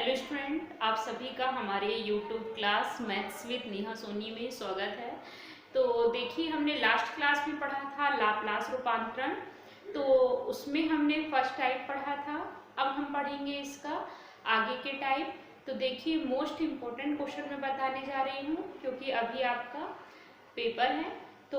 Hello student, आप सभी का हमारे YouTube class maths with Neha Soni में स्वागत है। तो देखिए, हमने लास्ट क्लास में पढ़ा था लाप्लास रूपांतरण। तो उसमें हमने फर्स्ट टाइप पढ़ा था। अब हम पढ़ेंगे इसका आगे के टाइप। तो देखिए, मोस्ट इम्पोर्टेंट क्वेश्चन मैं बताने जा रही हूँ क्योंकि अभी आपका पेपर है, तो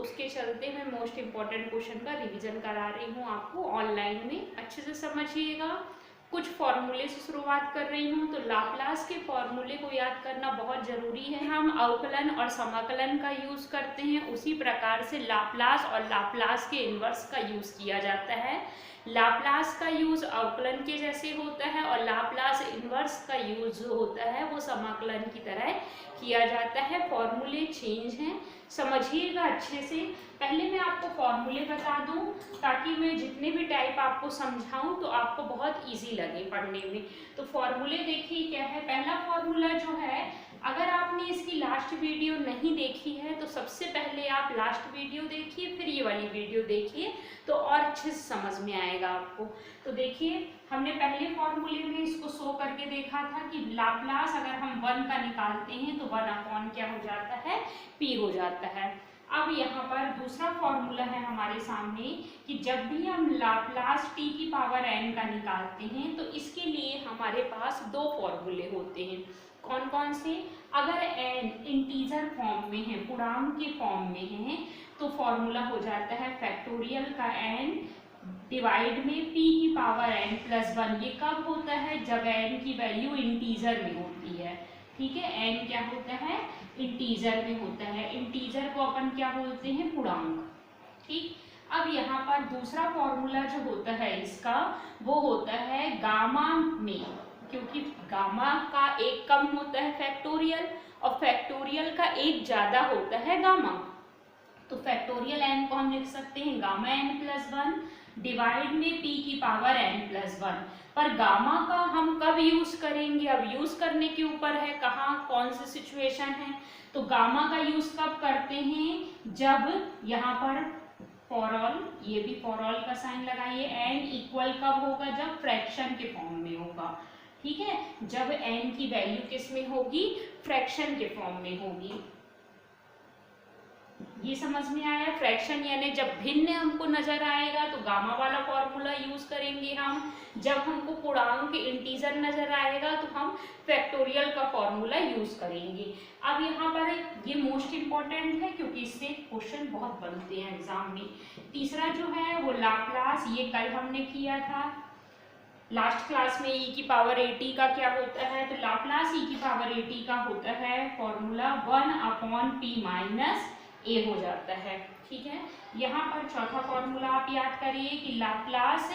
उसके चलते मैं मोस्ट इम्पॉर्टेंट क्वेश्चन का रिवीजन करा रही हूँ आपको ऑनलाइन में। अच्छे से समझिएगा। कुछ फॉर्मूले से शुरुआत कर रही हूँ। तो लाप्लास के फॉर्मूले को याद करना बहुत ज़रूरी है। हम अवकलन और समाकलन का यूज़ करते हैं, उसी प्रकार से लाप्लास और लाप्लास के इन्वर्स का यूज़ किया जाता है। लाप्लास का यूज़ अवकलन के जैसे होता है और लाप्लास इन्वर्स का यूज़ जो होता है वो समाकलन की तरह किया जाता है। फॉर्मूले चेंज हैं, समझिएगा अच्छे से। पहले मैं आपको फॉर्मूले बता दूं ताकि मैं जितने भी टाइप आपको समझाऊं तो आपको बहुत इजी लगे पढ़ने में। तो फॉर्मूले देखिए क्या है। पहला फॉर्मूला जो है, अगर आपने इसकी लास्ट वीडियो नहीं देखी है तो सबसे पहले आप लास्ट वीडियो देखिए, फिर ये वाली वीडियो देखिए तो और अच्छे से समझ में आएगा आपको। तो देखिए, हमने पहले फॉर्मूले में इसको शो करके देखा था कि लाप्लास अगर हम 1 का निकालते हैं तो 1 अपॉन क्या हो जाता है, p हो जाता है। अब यहाँ पर दूसरा फॉर्मूला है हमारे सामने कि जब भी हम लाप्लास t की पावर n का निकालते हैं तो इसके लिए हमारे पास दो फॉर्मूले होते हैं। कौन कौन से? अगर n इंटीजर फॉर्म में है, पूर्णांक के फॉर्म में है, तो फॉर्मूला हो जाता है फैक्टोरियल का n डिवाइड में p की पावर n प्लस 1। ये कब होता है? जब n की वैल्यू इंटीजर में होती है। ठीक है, n क्या होता है? इंटीजर में होता है। इंटीजर को अपन क्या बोलते हैं? पूर्णांक। ठीक। अब यहाँ पर दूसरा फॉर्मूला जो होता है इसका, वो होता है गामा में, क्योंकि गामा का एक कम होता है फैक्टोरियल और फैक्टोरियल का एक ज्यादा होता है गामा। तो फैक्टोरियल n को हम लिख सकते हैं गामा n प्लस 1 डिवाइड में p की पावर n प्लस 1। पर गामा का हम कब यूज करेंगे? अब यूज करने के ऊपर है, कहाँ कौन सी सिचुएशन है। तो गामा का यूज कब करते हैं? जब यहाँ पर फॉर ऑल, ये भी फॉर ऑल का साइन लगाइए। n इक्वल कब होगा? जब फ्रैक्शन के फॉर्म में होगा। ठीक है, जब n की वैल्यू किस में होगी? फ्रैक्शन के फॉर्म में होगी। ये समझ में आया? फ्रैक्शन यानी जब भिन्न हमको नजर आएगा तो गामा वाला फॉर्मूला यूज करेंगे हम। जब हमको पूर्णांक इंटीजर नजर आएगा तो हम फैक्टोरियल का फॉर्मूला यूज करेंगे। अब यहाँ पर ये मोस्ट इम्पॉर्टेंट है क्योंकि इससे क्वेश्चन बहुत बनते हैं एग्जाम में। तीसरा जो है वो लाप्लास, ये कल हमने किया था लास्ट क्लास में। e की पावर at का क्या होता है? तो लाप्लास e की पावर at का होता है formula 1 upon p minus a हो जाता है। ठीक है, यहाँ पर चौथा फॉर्मूला आप याद करिए कि लाप्लास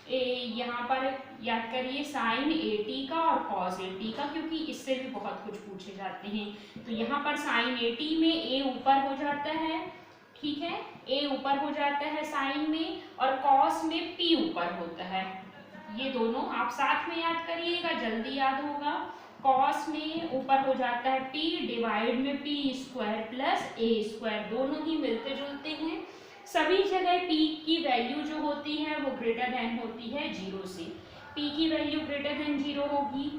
यहाँ पर याद करिए साइन at का और कॉस at का, क्योंकि इससे भी बहुत कुछ पूछे जाते हैं। तो यहाँ पर साइन at में a ऊपर हो जाता है। ठीक है, a ऊपर हो जाता है साइन में, और कॉस में p ऊपर होता है। ये दोनों आप साथ में याद करिएगा, जल्दी याद होगा। कॉस में ऊपर हो जाता है p डिवाइड में p square plus a square, दोनों ही मिलते जुलते हैं। सभी जगह p की वैल्यू जो होती है वो ग्रेटर देन होती है 0 से। p की वैल्यू ग्रेटर देन 0 होगी,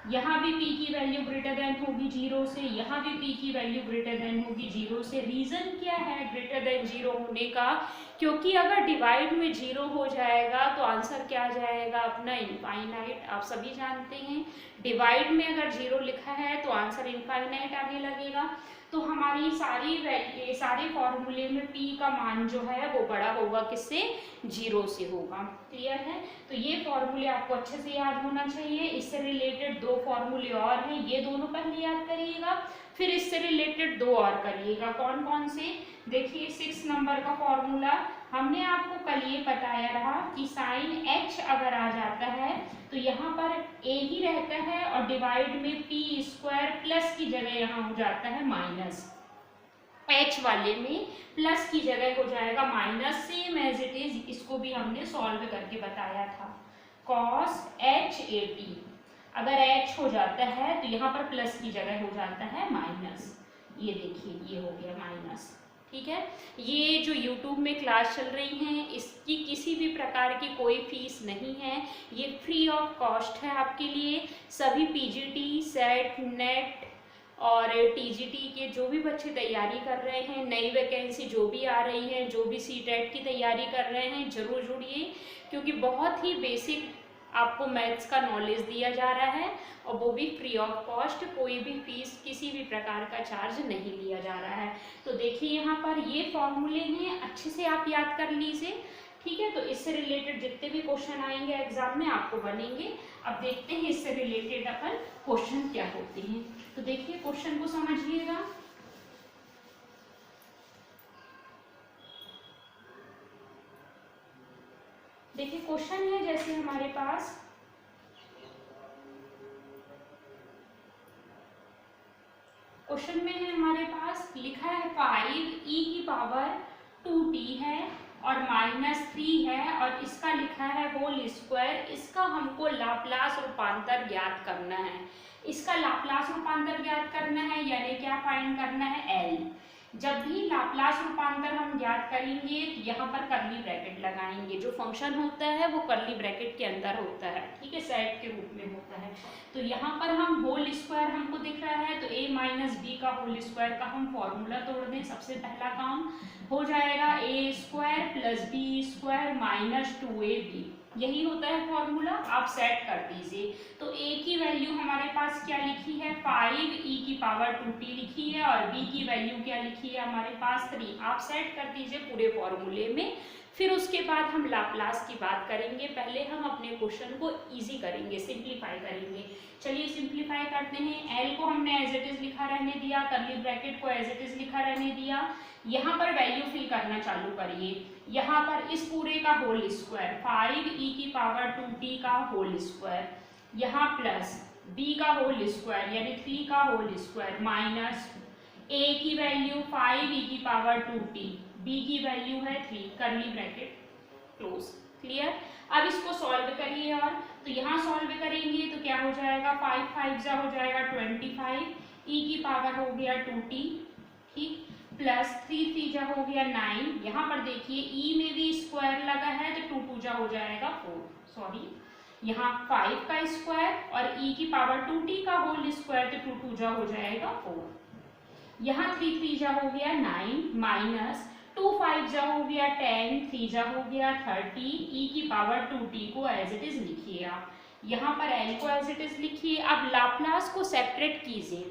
यहाँ भी p की वैल्यू ग्रेटर देन होगी 0 से, यहाँ भी p की वैल्यू ग्रेटर देन होगी 0 से। रीजन क्या है ग्रेटर देन 0 होने का? क्योंकि अगर डिवाइड में 0 हो जाएगा तो आंसर क्या आ जाएगा अपना? इनफाइनाइट। आप सभी जानते हैं डिवाइड में अगर 0 लिखा है तो आंसर इनफाइनाइट आने लगेगा। तो हमारी सारे फॉर्मूले में p का मान जो है वो बड़ा होगा किससे? 0 से होगा। क्लियर है? तो ये फॉर्मूले आपको अच्छे से याद होना चाहिए। इससे रिलेटेड दो फॉर्मूले और हैं, ये दोनों पहले याद करिएगा, फिर इससे रिलेटेड दो और करिएगा। कौन कौन से? देखिए, 6 नंबर का फॉर्मूला हमने आपको कल ये बताया रहा कि साइन h अगर आ जाता है तो यहाँ पर a ही रहता है और डिवाइड में p स्क्वायर प्लस की जगह यहाँ हो जाता है माइनस। h वाले में प्लस की जगह हो जाएगा minus, same as it is. इसको भी हमने सॉल्व करके बताया था। cos h at अगर h हो जाता है तो यहाँ पर प्लस की जगह हो जाता है माइनस। ये देखिए, ये हो गया माइनस। ठीक है। ये जो YouTube में क्लास चल रही हैं इसकी किसी भी प्रकार की कोई फीस नहीं है, ये फ्री ऑफ कॉस्ट है आपके लिए। सभी पीजीटी, सेट, नेट और टीजीटी के जो भी बच्चे तैयारी कर रहे हैं, नई वैकेंसी जो भी आ रही है, जो भी सीटेट की तैयारी कर रहे हैं, जरूर जुड़िए, क्योंकि बहुत ही बेसिक आपको मैथ्स का नॉलेज दिया जा रहा है और वो भी फ्री ऑफ कॉस्ट, कोई भी फीस किसी भी प्रकार का चार्ज नहीं लिया जा रहा है। तो देखिए यहाँ पर ये फॉर्मूले हैं, अच्छे से आप याद कर लीजिए, ठीक है। तो इससे रिलेटेड जितने भी क्वेश्चन आएंगे एग्जाम में आपको बनेंगे। अब देखते हैं इससे रिलेटेड अपन क्वेश्चन क्या होते हैं। तो देखिए क्वेश्चन को समझिएगा। देखिए क्वेश्चन है जैसे हमारे पास क्वेश्चन में है, हमारे पास लिखा है 5e की पावर 2t है और -3 है और इसका लिखा है होल स्क्वायर। इसका हमको लाप्लास रूपांतर ज्ञात करना है। इसका लाप्लास रूपांतर ज्ञात करना है यानी क्या फाइंड करना है, L। जब भी लाप्लास रूपांतर हम ज्ञात करेंगे तो यहाँ पर कर्ली ब्रैकेट लगाएंगे। जो फंक्शन होता है वो कर्ली ब्रैकेट के अंदर होता है, ठीक है, सेट के रूप में होता है। तो यहाँ पर हम होल स्क्वायर हमको दिख रहा है तो a माइनस बी का होल स्क्वायर का हम फॉर्मूला तोड़ दें। सबसे पहला काम हो जाएगा a square plus b square minus 2ab, यही होता है फॉर्मूला। आप सेट कर दीजिए। तो a की वैल्यू हमारे पास क्या लिखी है, 5e की पावर 2t लिखी है और b की वैल्यू क्या लिखी है हमारे पास 3। आप सेट कर दीजिए पूरे फॉर्मूले में। फिर उसके बाद हम लाप्लास की बात करेंगे। पहले हम अपने क्वेश्चन को इजी करेंगे, सिंप्लीफाई करेंगे। चलिए सिंप्लीफाई करते हैं। एल को हमने एज इट इज लिखा रहने दिया, कर्ली ब्रैकेट को एज इट इज लिखा रहने दिया। यहाँ पर वैल्यू फिल करना चालू करिए। यहाँ पर इस पूरे का होल स्क्वायर 5e की पावर 2t का होल स्क्वायर, यहाँ प्लस b का होल स्क्वायर यानी 3 का होल स्क्वायर माइनस a की वैल्यू 5e की पावर 2t, b की वैल्यू है 3, कर्ली ब्रैकेट क्लोज। क्लियर। अब इसको सॉल्व करिए और तो यहाँ सॉल्व करेंगे तो क्या हो जाएगा, 5 5 जा हो जाएगा 25, e की पावर हो गया 2t, ठीक, प्लस 3 3 जा हो गया 9। यहाँ पर देखिए e में भी स्क्वायर लगा है तो 2 2 जा हो जाएगा 4, सॉरी यहाँ 5 का स्क्वायर और e की पावर 2t का होल स्क्वायर तो 2 2 जा हो जाएगा 4। यहाँ 3 3 जा हो गया 9 माइनस 2 5 जा हो गया 10, 3 जा हो गया 30, e की पावर 2t को एज इट इज लिखिए आप। यहाँ पर l को एज इट इज लिखिए। अब लाप्लास को सेपरेट कीजिए,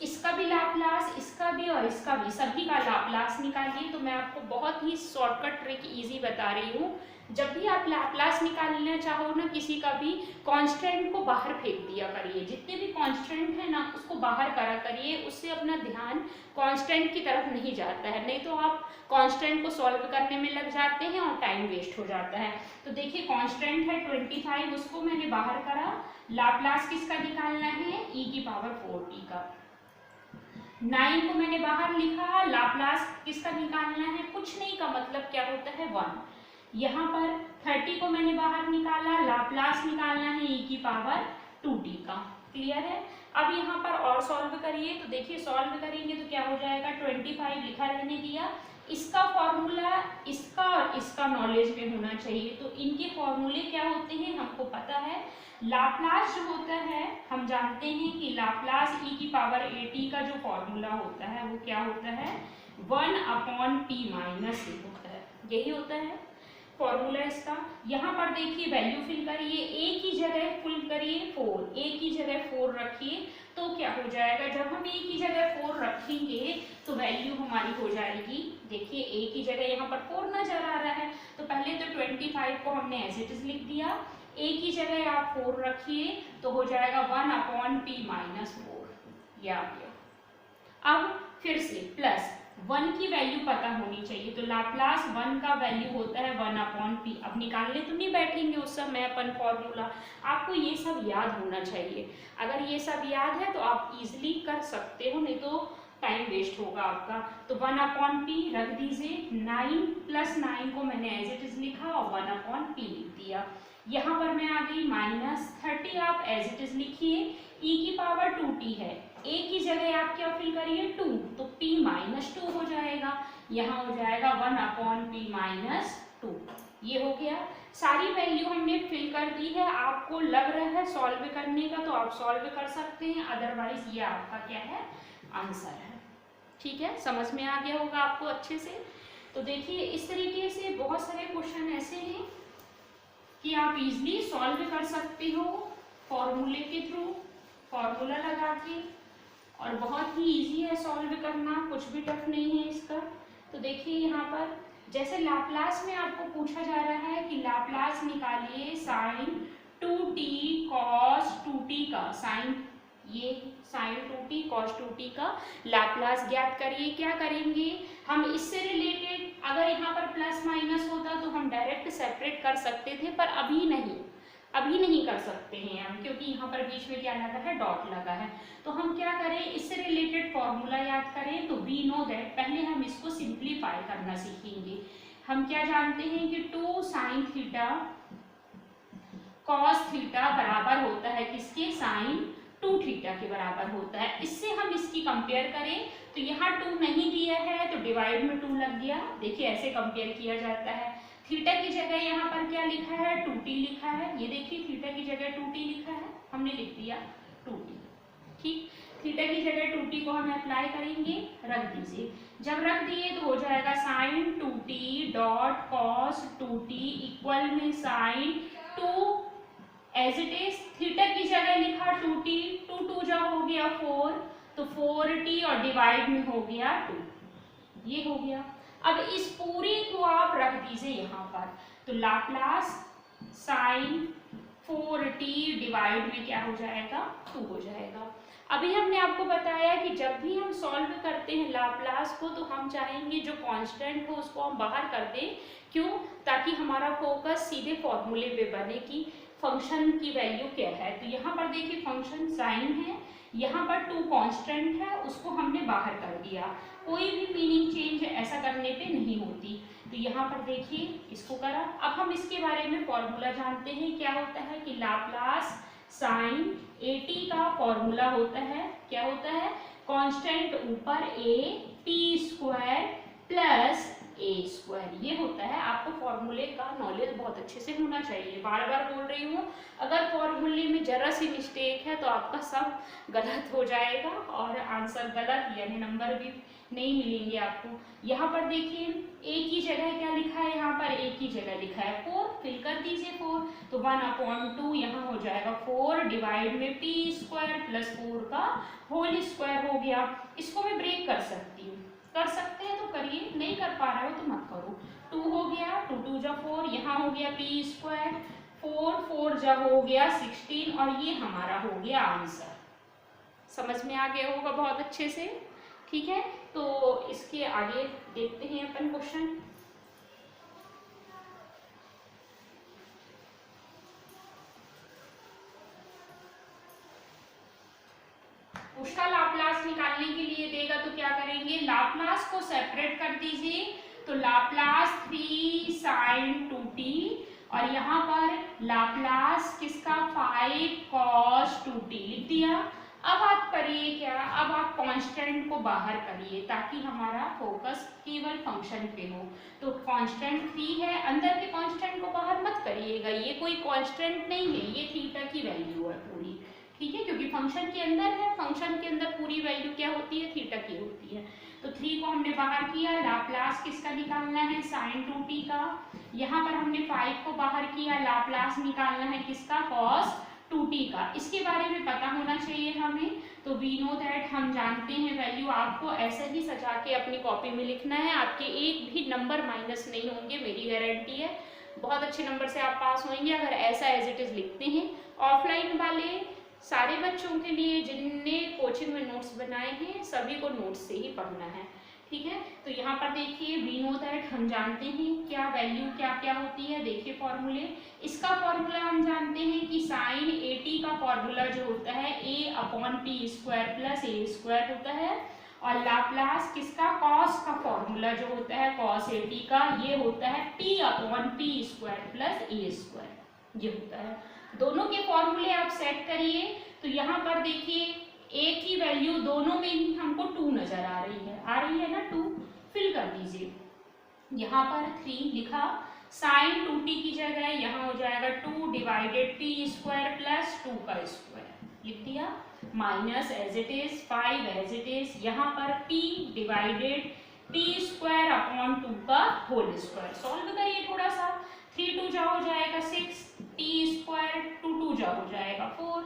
इसका भी लाप्लास, इसका भी और इसका भी, सभी का लाप्लास निकालिए। तो मैं आपको बहुत ही शॉर्टकट ट्रिक इजी बता रही हूँ। जब भी आप लाप्लास निकालना चाहो ना किसी का भी, कांस्टेंट को बाहर फेंक दिया करिए। जितने भी कांस्टेंट है ना उसको बाहर करा करिए, उससे अपना ध्यान कांस्टेंट की तरफ नहीं जाता है। नहीं तो आप कांस्टेंट को सॉल्व करने में लग जाते हैं और टाइम वेस्ट हो जाता है। तो देखिए कांस्टेंट है 25, उसको मैंने बाहर करा। लाप्लास किसका निकालना है, e की पावर 4t का। 9 को मैंने बाहर लिखा, लाप्लास किसका निकालना है, कुछ नहीं का मतलब क्या होता है 1। यहाँ पर 30 को मैंने बाहर निकाला, लाप्लास निकालना है e की पावर 2t का। क्लियर है। अब यहाँ पर और सॉल्व करिए तो देखिए सॉल्व करेंगे तो क्या हो जाएगा, 25 लिखा रहने दिया। इसका फॉर्मूला इसका और इसका नॉलेज में होना चाहिए। तो इनके फॉर्मूले क्या होते हैं हमको पता है। लाप्लास जो होता है हम जानते हैं कि लाप्लास e की पावर 80 का जो फॉर्मूला होता है वो क्या होता है, 1/p माइनस a होता है, यही होता है फॉर्मूला इसका। यहाँ पर देखिए वैल्यू फिल करिए, a की जगह फिल करिए 4, a की जगह 4 रखिए तो क्या हो जाएगा, जब हम a की जगह 4 रखेंगे तो वैल्यू हमारी हो जाएगी, देखिए a की जगह यहाँ पर 4 नजर आ रहा है तो पहले तो 25 को हमने एज इट इज लिख दिया, a की जगह आप 4 रखिए तो हो जाएगा 1/p माइनस 4, ये आ गया। अब फिर से प्लस 1 की वैल्यू पता होनी चाहिए तो लाप्लास 1 का वैल्यू होता है 1/p। अब निकालने तो नहीं बैठेंगे उस समय अपन फॉर्मूला, आपको ये सब याद होना चाहिए। अगर ये सब याद है तो आप इजीली कर सकते हो, नहीं तो टाइम वेस्ट होगा आपका। तो 1/p रख दीजिए, 9 + 9 को मैंने एज इट इज लिखा और 1/p लिख दिया। यहाँ पर मैं आ गई -30, आप एज इट इज लिखिए, e की पावर 2t है, a की जगह आप क्या फिल करिए 2, तो p -2 हो जाएगा, यहाँ हो जाएगा 1/p-2, ये हो गया। सारी वैल्यू हमने फिल कर दी है, आपको लग रहा है सॉल्व करने का तो आप सॉल्व कर सकते हैं, अदरवाइज ये आपका क्या है आंसर है। ठीक है, समझ में आ गया होगा आपको अच्छे से। तो देखिए इस तरीके से बहुत सारे क्वेश्चन ऐसे हैं कि आप इजीली सॉल्व कर सकते हो फॉर्मूले के थ्रू, फॉर्मूला लगा के, और बहुत ही इजी है सॉल्व करना, कुछ भी टफ नहीं है इसका। तो देखिए यहाँ पर जैसे लाप्लास में आपको पूछा जा रहा है कि लाप्लास निकालिए sin 2t cos 2t का, sin 2t cos 2t का लाप्लास ज्ञात करिए। क्या करेंगे हम इससे रिलेटेड, अगर यहाँ पर प्लस माइनस होता तो हम डायरेक्ट सेपरेट कर सकते थे, पर अभी नहीं कर सकते हैं हम, क्योंकि यहाँ पर बीच में क्या लगा है, डॉट लगा है। तो हम क्या करें, इससे रिलेटेड फॉर्मूला याद करें। तो वी नो दैट, पहले हम इसको सिंप्लीफाई करना सीखेंगे। हम क्या जानते हैं कि 2 sin थीटा cos थीटा बराबर होता है किसके, sin 2 थीटा के बराबर होता है। इससे हम इसकी कंपेयर करें तो यहाँ 2 नहीं दिया है तो डिवाइड में 2 लग गया। देखिए ऐसे कंपेयर किया जाता है। थीटा की जगह यहाँ पर क्या लिखा है, 2t लिखा है। ये देखिए थीटा की जगह 2t लिखा है, हमने लिख दिया 2t। ठीक, थीटा की जगह 2t को हम अप्लाई करेंगे, रख दीजिए। जब रख दिए तो हो जाएगा sin 2t dot cos 2t equal में sin 2 as it is. Theta की जगह लिखा 2t, 2 2 जा हो गया 4, तो 4t और डिवाइड में हो गया 2, ये हो गया। अब इस पूरी को आप रख दीजिए यहाँ पर, तो लाप्लास sin 4t डिवाइड में क्या हो जाएगा, 2 हो जाएगा। अभी हमने आपको बताया कि जब भी हम सॉल्व करते हैं लाप्लास को तो हम चाहेंगे जो कांस्टेंट हो उसको हम बाहर कर दें। क्यों, ताकि हमारा फोकस सीधे फॉर्मूले पे बने कि फंक्शन की वैल्यू क्या है। तो यहाँ पर देखिए फंक्शन साइन है, यहाँ पर 2 कांस्टेंट है, उसको हमने बाहर कर दिया। कोई भी मीनिंग चेंज ऐसा करने पे नहीं होती। तो यहाँ पर देखिए इसको करा। अब हम इसके बारे में फॉर्मूला जानते हैं, क्या होता है कि लाप्लास साइन at का फॉर्मूला होता है, क्या होता है, कांस्टेंट ऊपर a t square plus a square, ये होता है। आपको फॉर्मूले का नॉलेज बहुत अच्छे से होना चाहिए। बार बार बोल रही हूँ, अगर फॉर्मूले में जरा सी मिस्टेक है तो आपका सब गलत हो जाएगा और आंसर गलत, यानी नंबर भी नहीं मिलेंगे आपको। यहाँ पर देखिए a की जगह क्या लिखा है, यहाँ पर a की जगह लिखा है 4, फिल कर दीजिए 4, तो 1/2 यहाँ हो जाएगा 4 डिवाइड में p स्क्वायर प्लस 4 का होल स्क्वायर हो गया। इसको मैं ब्रेक कर सकती हूँ, कर सकते हैं तो करिए, नहीं कर पा रहे हो तो मत करो। 2 हो गया, 2 2 जा 4, यहाँ हो गया p स्क्वायर, 4 4 जा हो गया 16, और ये हमारा हो गया आंसर। समझ में आ गया होगा बहुत अच्छे से। ठीक है, तो इसके आगे देखते हैं अपन क्वेश्चन। उसका लाप्लास निकालने के लिए देगा तो क्या करेंगे, लाप्लास को सेपरेट कर दीजिए। तो लाप्लास 3 sin 2t, और यहाँ पर लाप्लास किसका 5 cos 2t लिख दिया। अब आप करिए क्या, अब आप कांस्टेंट को बाहर करिए ताकि हमारा फोकस केवल फंक्शन पे हो। तो कांस्टेंट 3 है, अंदर के कांस्टेंट को बाहर मत करिएगा, ये कोई कांस्टेंट नहीं है, ये थीटा की वैल्यू है पूरी। ठीक है, क्योंकि फंक्शन के अंदर है, फंक्शन के अंदर पूरी वैल्यू क्या होती है, थीटा की होती है। तो 3 को हमने बाहर किया, लाप्लास किसका निकालना है, sin 2t का। यहाँ पर हमने 5 को बाहर किया, लाप्लास निकालना है किसका, cos 2t का। इसके बारे में पता होना चाहिए हमें। तो वी नो दैट, हम जानते हैं वैल्यू। आपको ऐसे ही सजा के अपनी कॉपी में लिखना है, आपके एक भी नंबर माइनस नहीं होंगे, मेरी गारंटी है। बहुत अच्छे नंबर से आप पास होंगे अगर ऐसा एज इट इज लिखते हैं। ऑफलाइन वाले सारे बच्चों के लिए जिनने कोचिंग में नोट्स बनाए हैं, सभी को नोट्स से ही पढ़ना है। ठीक है, तो यहाँ पर देखिए वी नो दैट, हम जानते हैं क्या वैल्यू क्या क्या होती है। देखिए फॉर्मूले, इसका फॉर्मूला हम जानते हैं कि साइन 80 का फॉर्मूला जो होता है a/p square plus a square होता है, और लाप्लास किसका, कॉस का फॉर्मूला जो होता है cos 80 का, ये होता है p/p square plus a square. ये होता है। दोनों के फॉर्मूले आप सेट करिए तो यहाँ पर देखिए ए की वैल्यू दोनों में ही हमको 2 नजर आ रही है ना 2, फिल कर दीजिए। यहाँ पर 3 लिखा, साइन 2t की जगह यहाँ हो जाएगा 2 डिवाइडेड t स्क्वायर प्लस 2 का स्क्वायर लिख दिया, minus as it is 5 as it is, यहाँ पर p divided t square upon 2 का होल स्क्वायर। सॉल्व करिए थोड़ा सा, 3 2 जा हो जाएगा 6, t स्क्वायर 2 2 जा हो जाएगा 4,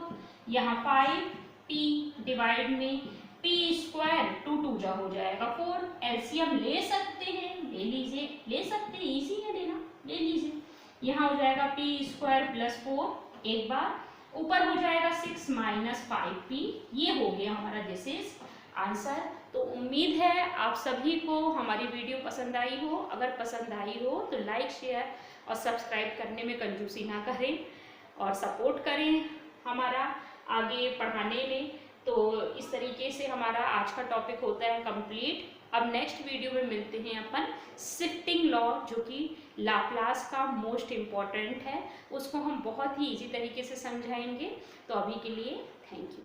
यहाँ 5 p डिवाइड में p स्क्वायर 2 2 जा हो जाएगा 4। एलसीएम ले सकते हैं, ले लीजिए, ले सकते हैं, इजी है लेना, ले लीजिए। यहाँ हो जाएगा p स्क्वायर प्लस 4, एक बार ऊपर हो जाएगा 6 माइनस 5p, ये हो गया हमारा दिस इज आंसर। तो उम्मीद है आप सभी को हमारी वीडियो पसंद आई हो। अगर पसंद आई हो तो लाइक शेयर और सब्सक्राइब करने में कंजूसी ना करें और सपोर्ट करें हमारा आगे पढ़ाने में। तो इस तरीके से हमारा आज का टॉपिक होता है कंप्लीट। अब नेक्स्ट वीडियो में मिलते हैं अपन शिफ्टिंग लॉ, जो कि लाप्लास का मोस्ट इम्पॉर्टेंट है, उसको हम बहुत ही इजी तरीके से समझाएंगे। तो अभी के लिए थैंक यू।